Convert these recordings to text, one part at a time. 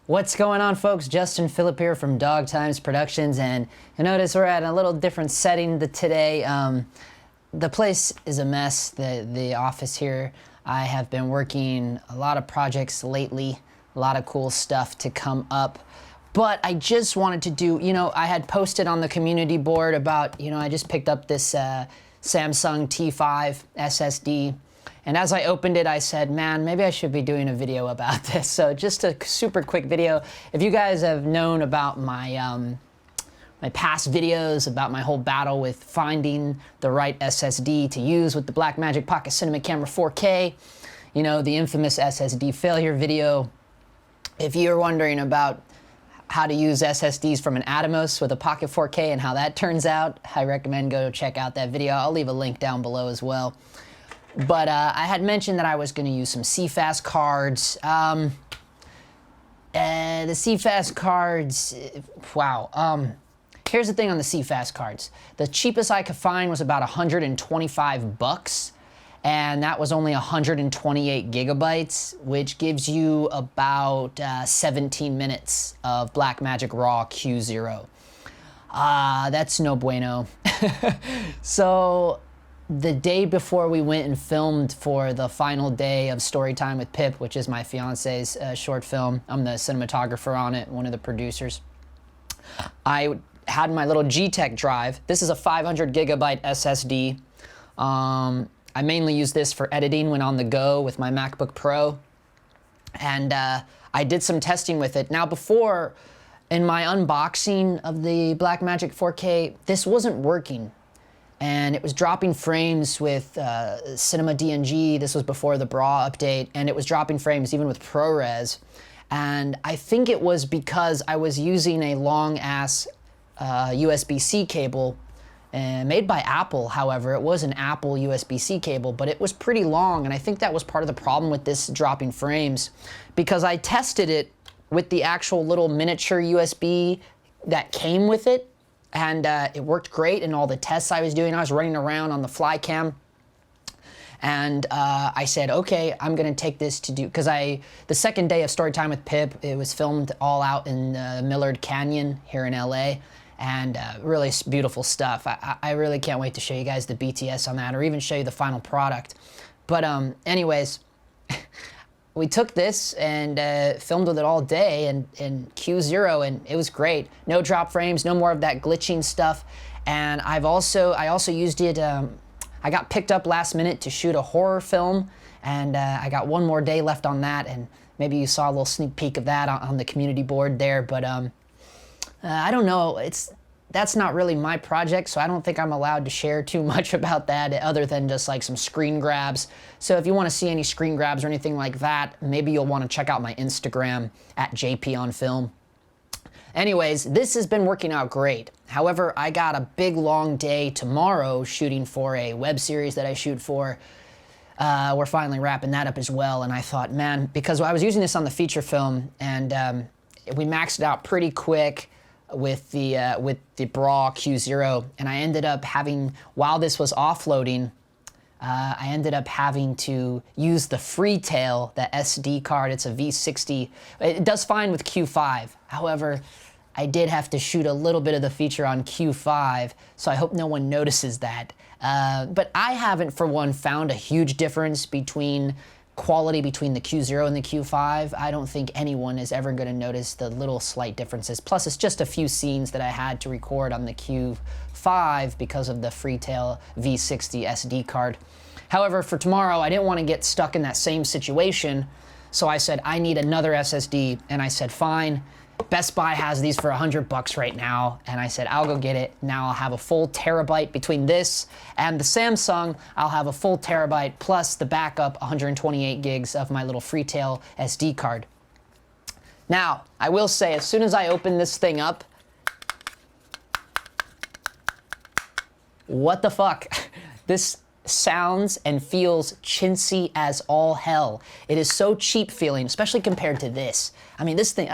What's going on, folks? Justin Phillip here from Dog Times Productions, and you notice we're at a little different setting today. The place is a mess, the office here. I have been working a lot of projects lately, a lot of cool stuff to come up. But I just wanted to do, I had posted on the community board about, I just picked up this Samsung T5 SSD. And as I opened it, I said, man, maybe I should be doing a video about this. So just a super quick video. If you guys have known about my my past videos about my whole battle with finding the right SSD to use with the Blackmagic Pocket Cinema Camera 4K, the infamous SSD failure video. If you're wondering about how to use SSDs from an Atomos with a Pocket 4K and how that turns out, I recommend go check out that video. I'll leave a link down below as well. But I had mentioned that I was going to use some CFast cards. The CFast cards, wow. Here's the thing on the CFast cards. The cheapest I could find was about 125 bucks, and that was only 128 gigabytes, which gives you about 17 minutes of Blackmagic RAW Q0. That's no bueno. So the day before we went and filmed for the final day of Storytime with Pip, which is my fiance's short film, I'm the cinematographer on it, one of the producers, I had my little G-Tech drive. This is a 500 gigabyte SSD. I mainly use this for editing when on the go with my MacBook Pro. And I did some testing with it. Now before, in my unboxing of the Blackmagic 4K, this wasn't working. And it was dropping frames with Cinema DNG. This was before the BRAW update, and it was dropping frames even with ProRes. And I think it was because I was using a long-ass USB-C cable made by Apple. However, it was an Apple USB-C cable, but it was pretty long, and I think that was part of the problem with this dropping frames, because I tested it with the actual little miniature USB that came with it, and it worked great in all the tests I was doing. I was running around on the FlyCam, and I said, okay, I'm gonna take this to do, because the second day of Storytime with Pip, it was filmed all out in Millard Canyon here in LA, and really beautiful stuff. I really can't wait to show you guys the BTS on that, or even show you the final product. But anyways, we took this and filmed with it all day in Q0, and it was great. No drop frames, no more of that glitching stuff. And I also used it, I got picked up last minute to shoot a horror film, and I got one more day left on that, and maybe you saw a little sneak peek of that on the community board there, but I don't know, that's not really my project, so I don't think I'm allowed to share too much about that other than just like some screen grabs. So if you want to see any screen grabs or anything like that, maybe you'll want to check out my Instagram at JPOnFilm. Anyways, this has been working out great. However, I got a big long day tomorrow shooting for a web series that I shoot for. We're finally wrapping that up as well, and I thought, man, because I was using this on the feature film, and we maxed it out pretty quick with the BRAW Q0, and I ended up having, while this was offloading, I ended up having to use the Freetail, the SD card. It's a V60. It does fine with Q5. However, I did have to shoot a little bit of the feature on Q5, so I hope no one notices that. But I haven't, for one, found a huge difference between quality between the Q0 and the Q5. I don't think anyone is ever going to notice the little slight differences. Plus, it's just a few scenes that I had to record on the Q5 because of the Freetail V60 SD card. However, for tomorrow, I didn't want to get stuck in that same situation, so I said, I need another SSD, and I said, fine. Best Buy has these for 100 bucks right now, and I said, I'll go get it. Now I'll have a full terabyte between this and the Samsung. I'll have a full terabyte plus the backup 128 gigs of my little Freetail SD card. Now, I will say, as soon as I open this thing up, what the fuck? This sounds and feels chintzy as all hell. It is so cheap feeling, especially compared to this. I mean, this thing,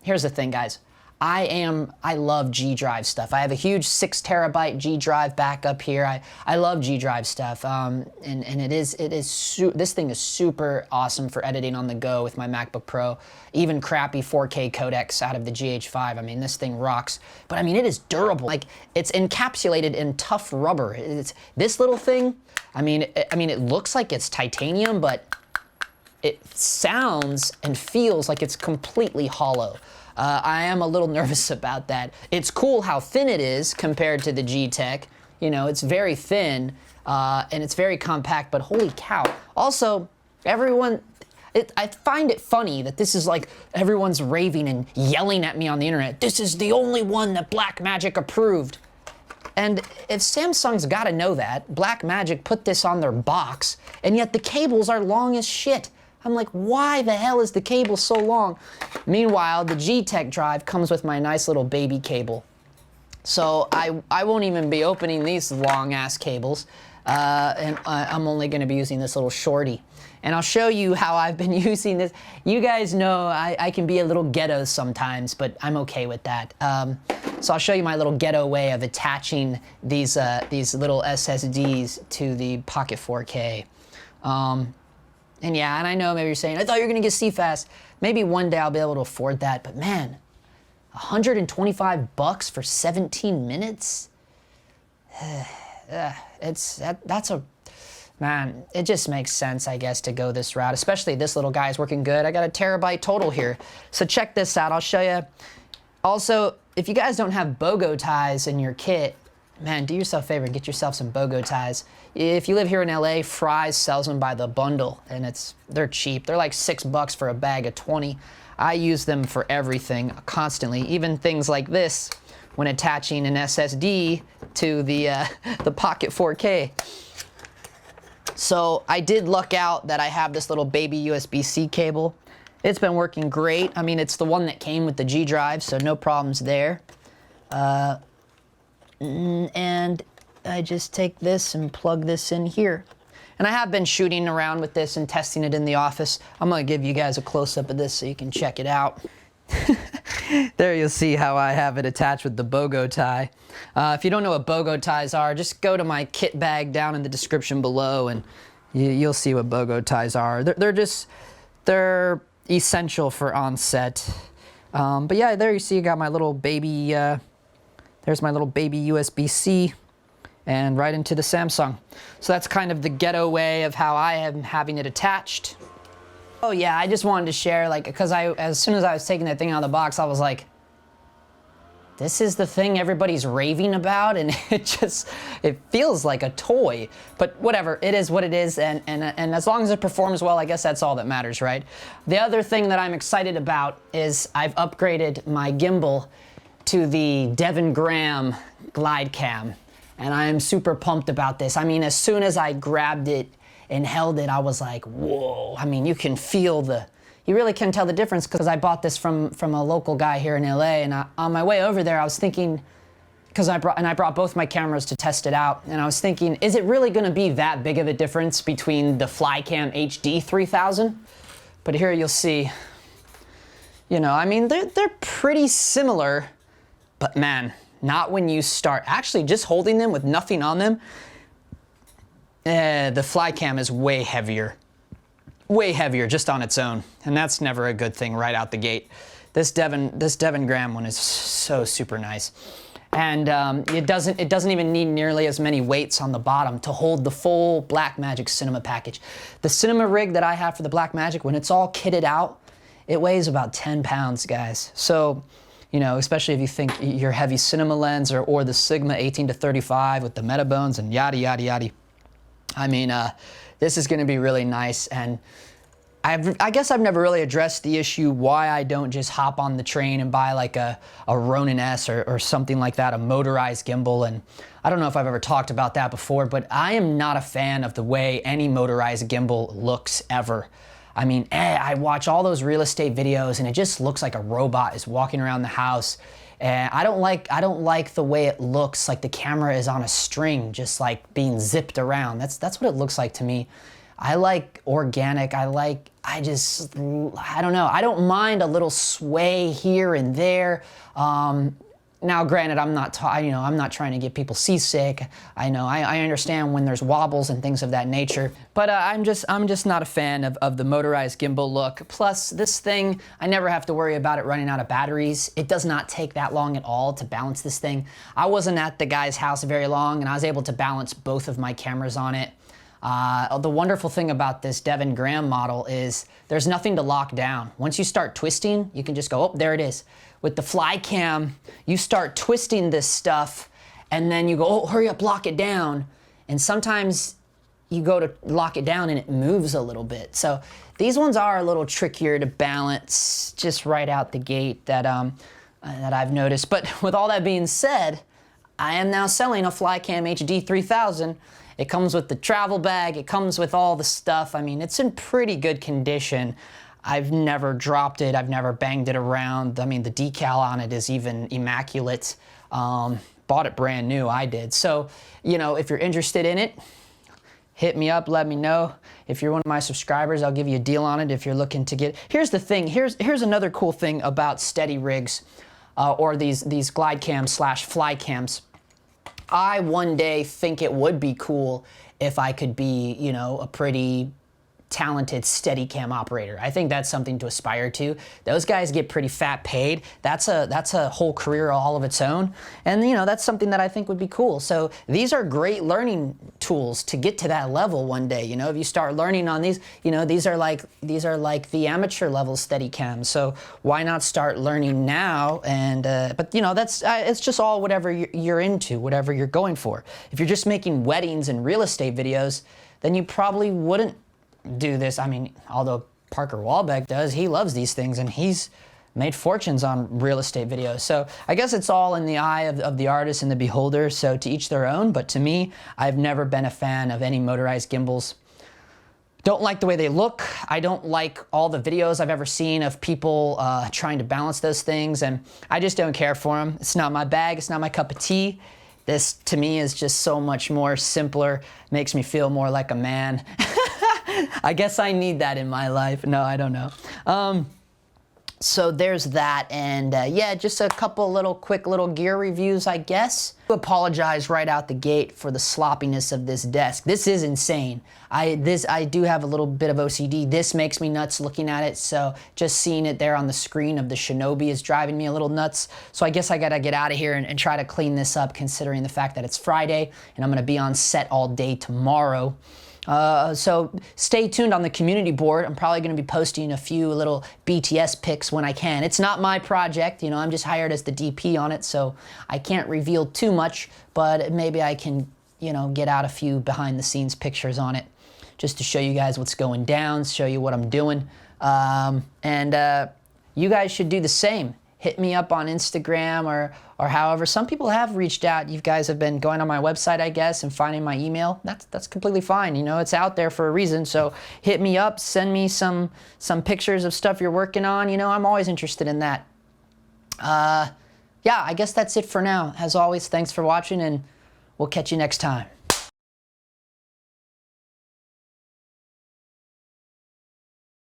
here's the thing, guys. I love G Drive stuff. I have a huge 6 terabyte G Drive backup here. I love G Drive stuff, and this thing is super awesome for editing on the go with my MacBook Pro. Even crappy 4K codecs out of the GH5. I mean, this thing rocks. But I mean, it is durable. Like, it's encapsulated in tough rubber. It's this little thing. I mean, it looks like it's titanium, but it sounds and feels like it's completely hollow. I am a little nervous about that. It's cool how thin it is compared to the G-Tech. You know, it's very thin, and it's very compact, but holy cow. Also, everyone, I find it funny that this is like, everyone's raving and yelling at me on the internet. This is the only one that Blackmagic approved. And if Samsung's gotta know that, Blackmagic put this on their box, and yet the cables are long as shit. I'm like, why the hell is the cable so long? Meanwhile, the G-Tech drive comes with my nice little baby cable. So I won't even be opening these long-ass cables, and I'm only gonna be using this little shorty. And I'll show you how I've been using this. You guys know I can be a little ghetto sometimes, but I'm okay with that. So I'll show you my little ghetto way of attaching these little SSDs to the Pocket 4K. And yeah, and I know maybe you're saying, I thought you were gonna get CFast. Maybe one day I'll be able to afford that, but man, 125 bucks for 17 minutes? Man, it just makes sense, I guess, to go this route, especially this little guy is working good. I got a terabyte total here. So check this out, I'll show you. Also, if you guys don't have BOGO ties in your kit, man, do yourself a favor, get yourself some BOGO ties. If you live here in LA, Fry's sells them by the bundle, and they're cheap. They're like $6 for a bag of 20. I use them for everything, constantly, even things like this, when attaching an SSD to the Pocket 4K. So I did luck out that I have this little baby USB-C cable. It's been working great. I mean, it's the one that came with the G Drive, so no problems there. And I just take this and plug this in here. And I have been shooting around with this and testing it in the office. I'm gonna give you guys a close-up of this so you can check it out. There you'll see how I have it attached with the BOGO tie. If you don't know what BOGO ties are, just go to my kit bag down in the description below and you'll see what BOGO ties are. They're essential for on-set. But yeah, there you see you got my little baby, there's my little baby USB-C and right into the Samsung. So that's kind of the ghetto way of how I am having it attached. Oh yeah, I just wanted to share, like, because as soon as I was taking that thing out of the box, I was like, this is the thing everybody's raving about, and it feels like a toy. But whatever, it is what it is, and as long as it performs well, I guess that's all that matters, right? The other thing that I'm excited about is I've upgraded my gimbal to the Devin GlideCam, and I am super pumped about this. I mean, as soon as I grabbed it and held it, I was like, whoa. I mean, you can feel you really can tell the difference, because I bought this from a local guy here in LA, and on my way over there, I was thinking, because I brought both my cameras to test it out, and I was thinking, is it really gonna be that big of a difference between the Flycam HD 3000? But here you'll see, you know, I mean, they're pretty similar, but man, not when you start actually just holding them with nothing on them. The Flycam is way heavier just on its own, and that's never a good thing right out the gate. This Devin Graham one is so super nice, and it doesn't even need nearly as many weights on the bottom to hold the full Blackmagic cinema package. The cinema rig that I have for the Blackmagic, when it's all kitted out, it weighs about 10 pounds, guys. So, you know, especially if you think your heavy cinema lens or the Sigma 18-35 with the Metabones and yada yada yada. I mean, this is going to be really nice, and I guess I've never really addressed the issue why I don't just hop on the train and buy like a Ronin S or something like that, a motorized gimbal. And I don't know if I've ever talked about that before, but I am not a fan of the way any motorized gimbal looks ever. I mean, I watch all those real estate videos and it just looks like a robot is walking around the house. And I don't like the way it looks, like the camera is on a string, just like being zipped around. That's what it looks like to me. I like organic. I don't know. I don't mind a little sway here and there. Now, granted, I'm not trying to get people seasick. I know, I understand when there's wobbles and things of that nature, but I'm just not a fan of the motorized gimbal look. Plus, this thing, I never have to worry about it running out of batteries. It does not take that long at all to balance this thing. I wasn't at the guy's house very long, and I was able to balance both of my cameras on it. The wonderful thing about this Devin Graham model is there's nothing to lock down. Once you start twisting, you can just go, oh, there it is. With the FlyCam, you start twisting this stuff, and then you go, oh, hurry up, lock it down. And sometimes you go to lock it down and it moves a little bit. So these ones are a little trickier to balance just right out the gate that I've noticed. But with all that being said, I am now selling a FlyCam HD 3000. It comes with the travel bag, it comes with all the stuff. I mean, it's in pretty good condition. I've never dropped it, I've never banged it around. I mean, the decal on it is even immaculate. Bought it brand new, I did. So, you know, if you're interested in it, hit me up, let me know. If you're one of my subscribers, I'll give you a deal on it if you're looking to get. Here's the thing, here's another cool thing about steady rigs, or these GlideCam / FlyCams. I one day think it would be cool if I could be, you know, a pretty talented Steadicam operator. I think that's something to aspire to. Those guys get pretty fat paid. That's a whole career all of its own. And you know, that's something that I think would be cool. So these are great learning tools to get to that level one day. You know, if you start learning on these, you know, these are like the amateur level Steadicams. So why not start learning now? And but you know, that's it's just all whatever you're into, whatever you're going for. If you're just making weddings and real estate videos, then you probably wouldn't do this. I mean, although Parker Wahlbeck does, he loves these things and he's made fortunes on real estate videos. So I guess it's all in the eye of the artist and the beholder, so to each their own. But to me, I've never been a fan of any motorized gimbals. Don't like the way they look. I don't like all the videos I've ever seen of people trying to balance those things, and I just don't care for them. It's not my bag, it's not my cup of tea. This, to me, is just so much more simpler, makes me feel more like a man. I guess I need that in my life. No, I don't know. So there's that, and yeah, just a couple quick little gear reviews, I guess. I apologize right out the gate for the sloppiness of this desk. This is insane. I do have a little bit of OCD. This makes me nuts looking at it, so just seeing it there on the screen of the Shinobi is driving me a little nuts. So I guess I gotta get out of here and try to clean this up, considering the fact that it's Friday and I'm gonna be on set all day tomorrow. So stay tuned on the community board. I'm probably going to be posting a few little BTS pics when I can. It's not my project, you know, I'm just hired as the DP on it, so I can't reveal too much, but maybe I can, you know, get out a few behind the scenes pictures on it just to show you guys what's going down, show you what I'm doing. And you guys should do the same. Hit me up on Instagram or however. Some people have reached out. You guys have been going on my website, I guess, and finding my email. That's completely fine. You know, it's out there for a reason. So hit me up, send me some pictures of stuff you're working on. You know, I'm always interested in that. Yeah, I guess that's it for now. As always, thanks for watching, and we'll catch you next time.